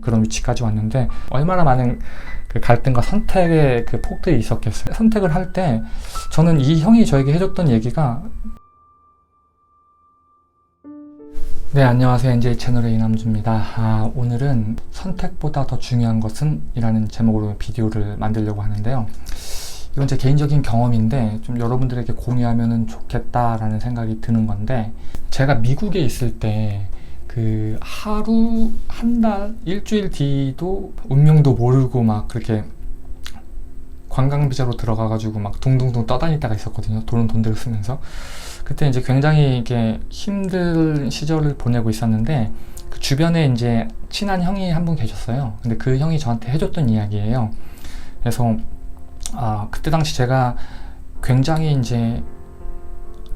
그런 위치까지 왔는데 얼마나 많은 그 갈등과 선택의 그 폭들이 있었겠어요. 선택을 할 때 저는 이 형이 저에게 해줬던 얘기가 네, 안녕하세요. NJ 채널의 이남주입니다. 오늘은 선택보다 더 중요한 것은 이라는 제목으로 비디오를 만들려고 하는데요. 이건 제 개인적인 경험인데 좀 여러분들에게 공유하면 좋겠다라는 생각이 드는 건데, 제가 미국에 있을 때 그 하루, 한 달, 일주일 뒤도 운명도 모르고 막 그렇게 관광비자로 들어가가지고 막 둥둥둥 떠다닐 때가 있었거든요. 돈은 돈대로 쓰면서. 그때 이제 굉장히 이게 힘든 시절을 보내고 있었는데, 그 주변에 이제 친한 형이 한 분 계셨어요. 근데 그 형이 저한테 해줬던 이야기예요. 그래서 그때 당시 제가 굉장히 이제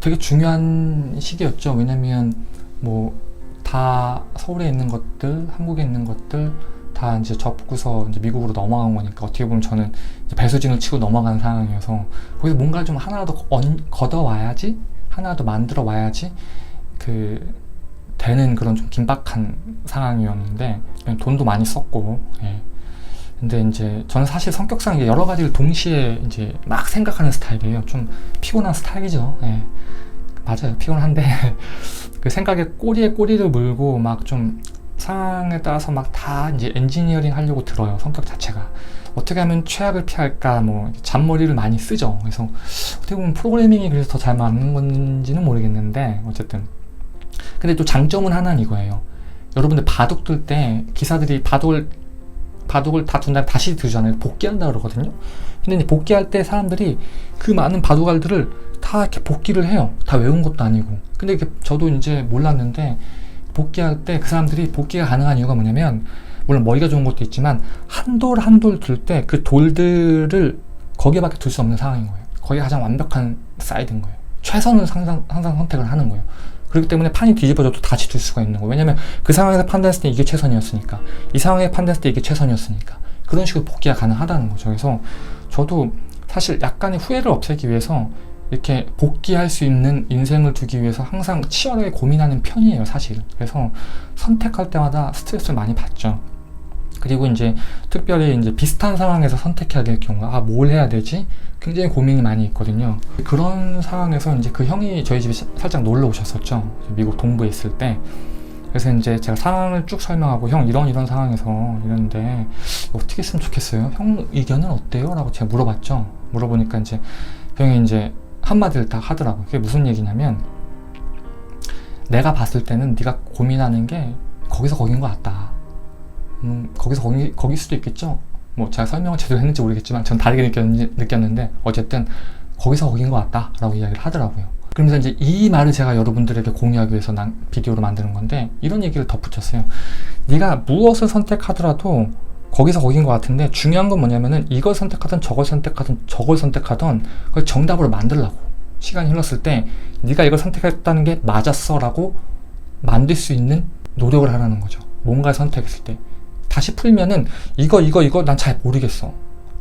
되게 중요한 시기였죠. 왜냐면 뭐 다 서울에 있는 것들, 한국에 있는 것들 다 이제 접고서 이제 미국으로 넘어간 거니까, 어떻게 보면 저는 이제 배수진을 치고 넘어간 상황이어서 거기서 뭔가를 좀 하나라도 걷어와야지, 하나라도 만들어 와야지 그 되는 그런 좀 긴박한 상황이었는데, 돈도 많이 썼고, 예. 근데 이제 저는 사실 성격상 여러 가지를 동시에 이제 막 생각하는 스타일이에요. 좀 피곤한 스타일이죠. 예. 맞아요. 피곤한데 그 생각에 꼬리에 꼬리를 물고 막 좀 상황에 따라서 막 다 이제 엔지니어링 하려고 들어요. 성격 자체가. 어떻게 하면 최악을 피할까, 뭐 잔머리를 많이 쓰죠. 그래서 어떻게 보면 프로그래밍이 그래서 더 잘 맞는 건지는 모르겠는데, 어쨌든 근데 또 장점은 하나는 이거예요. 여러분들 바둑 둘 때 기사들이 바둑을 다 둔 다음에 다시 두잖아요. 복귀한다 그러거든요. 근데 이제 복귀할 때 사람들이 그 많은 바둑알들을 다 이렇게 복귀를 해요. 다 외운 것도 아니고. 근데 이게 저도 이제 몰랐는데, 복귀할 때 그 사람들이 복귀가 가능한 이유가 뭐냐면, 물론 머리가 좋은 것도 있지만 한 돌 한 돌 둘 때 그 돌들을 거기에밖에 둘 수 없는 상황인 거예요. 거기가 가장 완벽한 사이드인 거예요. 최선을 항상 선택을 하는 거예요. 그렇기 때문에 판이 뒤집어져도 다시 둘 수가 있는 거예요. 왜냐면 그 상황에서 판단했을 때 이게 최선이었으니까, 이 상황에 판단했을 때 이게 최선이었으니까, 그런 식으로 복귀가 가능하다는 거죠. 그래서 저도 사실 약간의 후회를 없애기 위해서 이렇게 복귀할 수 있는 인생을 두기 위해서 항상 치열하게 고민하는 편이에요, 사실. 그래서 선택할 때마다 스트레스를 많이 받죠. 그리고 이제 특별히 이제 비슷한 상황에서 선택해야 될 경우, 뭘 해야 되지? 굉장히 고민이 많이 있거든요. 그런 상황에서 이제 그 형이 저희 집에 살짝 놀러 오셨었죠. 미국 동부에 있을 때. 그래서 이제 제가 상황을 쭉 설명하고, 형 이런 상황에서 이런데 어떻게 했으면 좋겠어요? 형 의견은 어때요? 라고 제가 물어봤죠. 물어보니까 이제 그 형이 이제 한마디를 딱 하더라고요. 그게 무슨 얘기냐면, 내가 봤을 때는 네가 고민하는 게 거기서 거긴 것 같다. 거기서 거길 수도 있겠죠. 뭐 제가 설명을 제대로 했는지 모르겠지만 전 다르게 느꼈는데 어쨌든 거기서 거긴 것 같다 라고 이야기를 하더라고요. 그러면서 이제 이 말을 제가 여러분들에게 공유하기 위해서 비디오로 만드는 건데, 이런 얘기를 덧붙였어요. 네가 무엇을 선택하더라도 거기서 거긴 것 같은데, 중요한 건 뭐냐면은 이걸 선택하든 저걸 선택하든 그걸 정답으로 만들라고. 시간이 흘렀을 때 네가 이걸 선택했다는 게 맞았어 라고 만들 수 있는 노력을 하라는 거죠. 뭔가를 선택했을 때 다시 풀면은 이거 난 잘 모르겠어,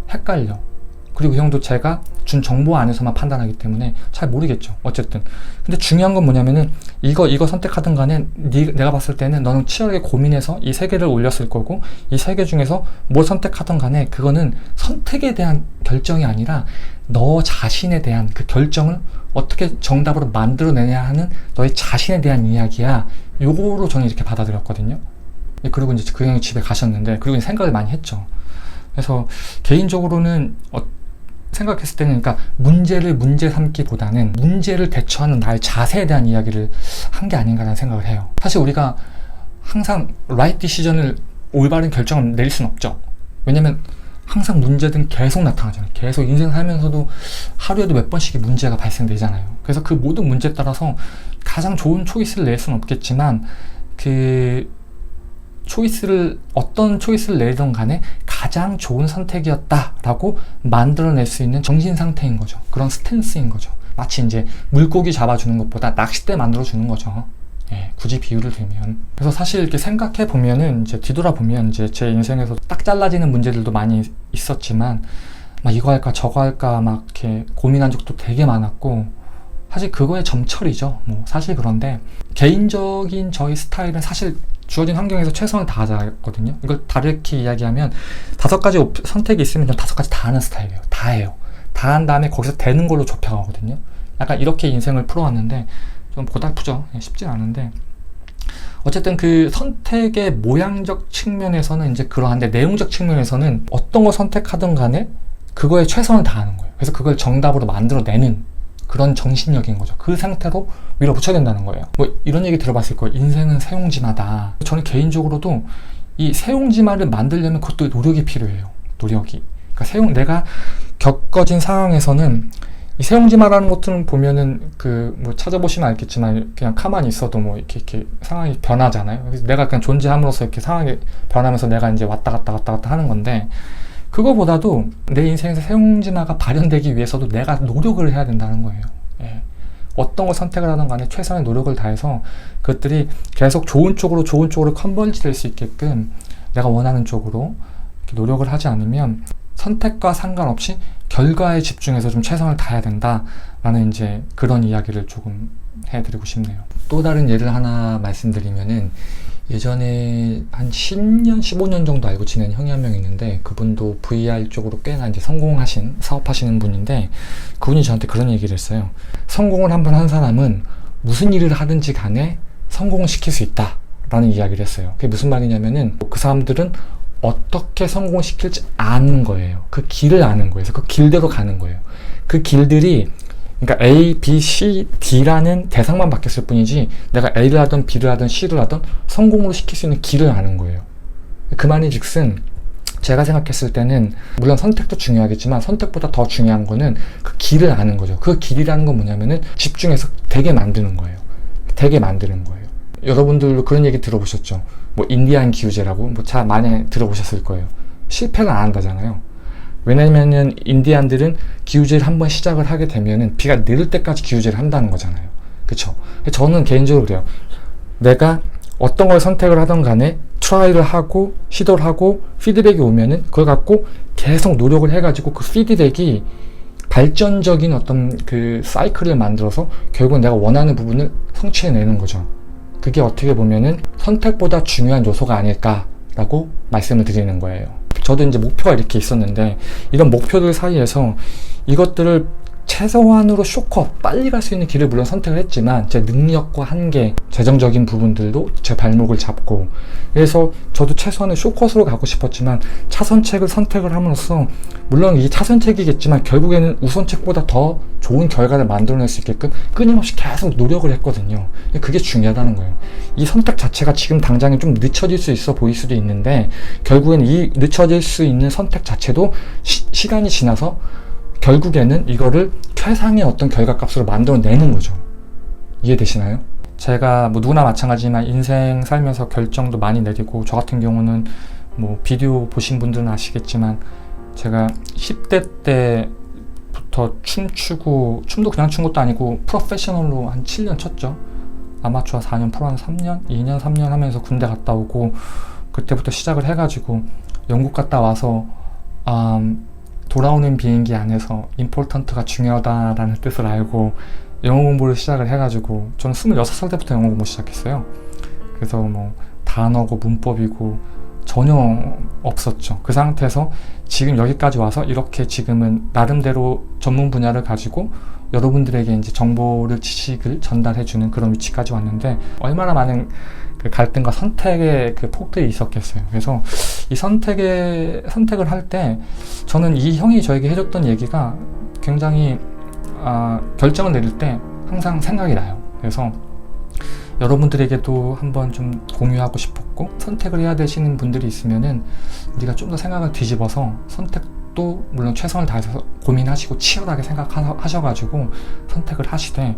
헷갈려. 그리고 형도 제가 준 정보 안에서만 판단하기 때문에 잘 모르겠죠. 어쨌든 근데 중요한 건 뭐냐면은 이거 선택하든 간에 내가 봤을 때는 너는 치열하게 고민해서 이 세 개를 올렸을 거고, 이 세 개 중에서 뭘 선택하든 간에 그거는 선택에 대한 결정이 아니라 너 자신에 대한 그 결정을 어떻게 정답으로 만들어내냐 하는 너의 자신에 대한 이야기야. 요거로 저는 이렇게 받아들였거든요. 그리고 이제 그 형이 집에 가셨는데, 그리고 생각을 많이 했죠. 그래서 개인적으로는 생각했을 때는, 그러니까 문제를 문제 삼기보다는 문제를 대처하는 나의 자세에 대한 이야기를 한 게 아닌가라는 생각을 해요. 사실 우리가 항상 right decision을, 올바른 결정을 내릴 수는 없죠. 왜냐면 항상 문제든 계속 나타나잖아요. 계속 인생 살면서도 하루에도 몇 번씩 문제가 발생되잖아요. 그래서 그 모든 문제에 따라서 가장 좋은 초이스를 낼 수는 없겠지만, 어떤 초이스를 내든 간에 가장 좋은 선택이었다라고 만들어낼 수 있는 정신 상태인 거죠. 그런 스탠스인 거죠. 마치 이제 물고기 잡아주는 것보다 낚싯대 만들어주는 거죠. 예, 굳이 비유를 들면. 그래서 사실 이렇게 생각해 보면은, 이제 뒤돌아보면 이제 제 인생에서 딱 잘라지는 문제들도 많이 있었지만, 막 이거 할까 저거 할까 막 이렇게 고민한 적도 되게 많았고, 사실 그거의 점철이죠. 뭐 사실. 그런데 개인적인 저희 스타일은 사실 주어진 환경에서 최선을 다하자거든요. 이걸 다르게 이야기하면 5가지 선택이 있으면 전 5가지 다 하는 스타일이에요. 다 해요. 다 한 다음에 거기서 되는 걸로 좁혀가거든요. 약간 이렇게 인생을 풀어왔는데 좀 고달프죠. 쉽진 않은데 어쨌든 그 선택의 모양적 측면에서는 이제 그러한데 내용적 측면에서는 어떤 걸 선택하든 간에 그거에 최선을 다하는 거예요. 그래서 그걸 정답으로 만들어내는 그런 정신력인 거죠. 그 상태로 밀어붙여야 된다는 거예요. 뭐 이런 얘기 들어봤을 거예요. 인생은 새옹지마다. 저는 개인적으로도 이 새옹지마를 만들려면 그것도 노력이 필요해요. 노력이. 그러니까 내가 겪어진 상황에서는 이 새옹지마라는 것들은 보면은 뭐 찾아보시면 알겠지만 그냥 가만히 있어도 뭐 이렇게 상황이 변하잖아요. 그래서 내가 그냥 존재함으로써 이렇게 상황이 변하면서 내가 이제 왔다 갔다 하는 건데 그거보다도 내 인생에서 새옹지마가 발현되기 위해서도 내가 노력을 해야 된다는 거예요. 예. 어떤 걸 선택을 하든 간에 최선의 노력을 다해서 그것들이 계속 좋은 쪽으로 컨버지 될 수 있게끔 내가 원하는 쪽으로 이렇게 노력을 하지 않으면 선택과 상관없이 결과에 집중해서 좀 최선을 다해야 된다라는 이제 그런 이야기를 조금 해드리고 싶네요. 또 다른 예를 하나 말씀드리면은 예전에 한 10년, 15년 정도 알고 지낸 형이 한 명 있는데 그분도 VR 쪽으로 꽤나 이제 성공하신, 사업하시는 분인데 그분이 저한테 그런 얘기를 했어요. 성공을 한 번 한 사람은 무슨 일을 하든지 간에 성공을 시킬 수 있다 라는 이야기를 했어요. 그게 무슨 말이냐면은 그 사람들은 어떻게 성공을 시킬지 아는 거예요. 그 길을 아는 거예요. 그래서 그 길대로 가는 거예요. 그 길들이 그러니까 A, B, C, D라는 대상만 바뀌었을 뿐이지 내가 A를 하든 B를 하든 C를 하든 성공으로 시킬 수 있는 길을 아는 거예요. 그 말인즉슨 제가 생각했을 때는 물론 선택도 중요하겠지만 선택보다 더 중요한 거는 그 길을 아는 거죠. 그 길이라는 건 뭐냐면은 집중해서 되게 만드는 거예요. 되게 만드는 거예요. 여러분들도 그런 얘기 들어보셨죠? 뭐 인디안 기후제라고 뭐 잘 많이 들어보셨을 거예요. 실패를 안 한다잖아요. 왜냐면은 인디안들은 기후제를 한번 시작을 하게 되면은 비가 내릴 때까지 기후제를 한다는 거잖아요. 그쵸? 저는 개인적으로 그래요. 내가 어떤 걸 선택을 하던 간에 트라이를 하고 시도를 하고 피드백이 오면은 그걸 갖고 계속 노력을 해가지고 그 피드백이 발전적인 어떤 그 사이클을 만들어서 결국은 내가 원하는 부분을 성취해내는 거죠. 그게 어떻게 보면은 선택보다 중요한 요소가 아닐까라고 말씀을 드리는 거예요. 저도 이제 목표가 이렇게 있었는데 이런 목표들 사이에서 이것들을 최소한으로 쇼컷 빨리 갈 수 있는 길을 물론 선택을 했지만 제 능력과 한계, 재정적인 부분들도 제 발목을 잡고 그래서 저도 최소한의 쇼컷으로 가고 싶었지만 차선책을 선택을 함으로써 물론 이게 차선책이겠지만 결국에는 우선책보다 더 좋은 결과를 만들어낼 수 있게끔 끊임없이 계속 노력을 했거든요. 그게 중요하다는 거예요. 이 선택 자체가 지금 당장에 좀 늦춰질 수 있어 보일 수도 있는데 결국엔 이 늦춰질 수 있는 선택 자체도 시간이 지나서 결국에는 이거를 최상의 어떤 결과값으로 만들어내는 거죠. 이해되시나요? 제가 뭐 누구나 마찬가지지만 인생 살면서 결정도 많이 내리고 저 같은 경우는 뭐 비디오 보신 분들은 아시겠지만 제가 10대 때부터 춤추고 춤도 그냥 춘 것도 아니고 프로페셔널로 한 7년 췄죠. 아마추어 4년, 프로 한 3년, 2년, 3년 하면서 군대 갔다 오고 그때부터 시작을 해가지고 영국 갔다 와서 돌아오는 비행기 안에서 임포턴트가 중요하다라는 뜻을 알고 영어 공부를 시작을 해가지고 저는 26살 때부터 영어 공부 시작했어요. 그래서 뭐 단어고 문법이고 전혀 없었죠. 그 상태에서 지금 여기까지 와서 이렇게 지금은 나름대로 전문 분야를 가지고 여러분들에게 이제 정보를 지식을 전달해주는 그런 위치까지 왔는데 얼마나 많은 그 갈등과 선택의 그 폭들이 있었겠어요. 그래서 이 선택을 할 때 저는 이 형이 저에게 해줬던 얘기가 굉장히 결정을 내릴 때 항상 생각이 나요. 그래서 여러분들에게도 한번 좀 공유하고 싶었고 선택을 해야 되시는 분들이 있으면은 우리가 좀 더 생각을 뒤집어서 선택도 물론 최선을 다해서 고민하시고 치열하게 생각하셔가지고 선택을 하시되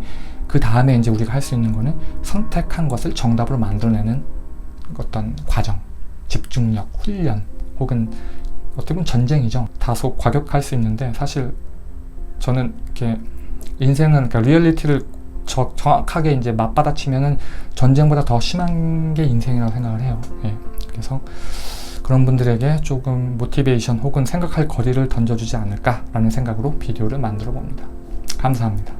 그 다음에 이제 우리가 할 수 있는 거는 선택한 것을 정답으로 만들어내는 어떤 과정, 집중력, 훈련 혹은 어떻게 보면 전쟁이죠. 다소 과격할 수 있는데 사실 저는 이렇게 인생은 그러니까 리얼리티를 정확하게 이제 맞받아치면은 전쟁보다 더 심한 게 인생이라고 생각을 해요. 예. 그래서 그런 분들에게 조금 모티베이션 혹은 생각할 거리를 던져주지 않을까라는 생각으로 비디오를 만들어 봅니다. 감사합니다.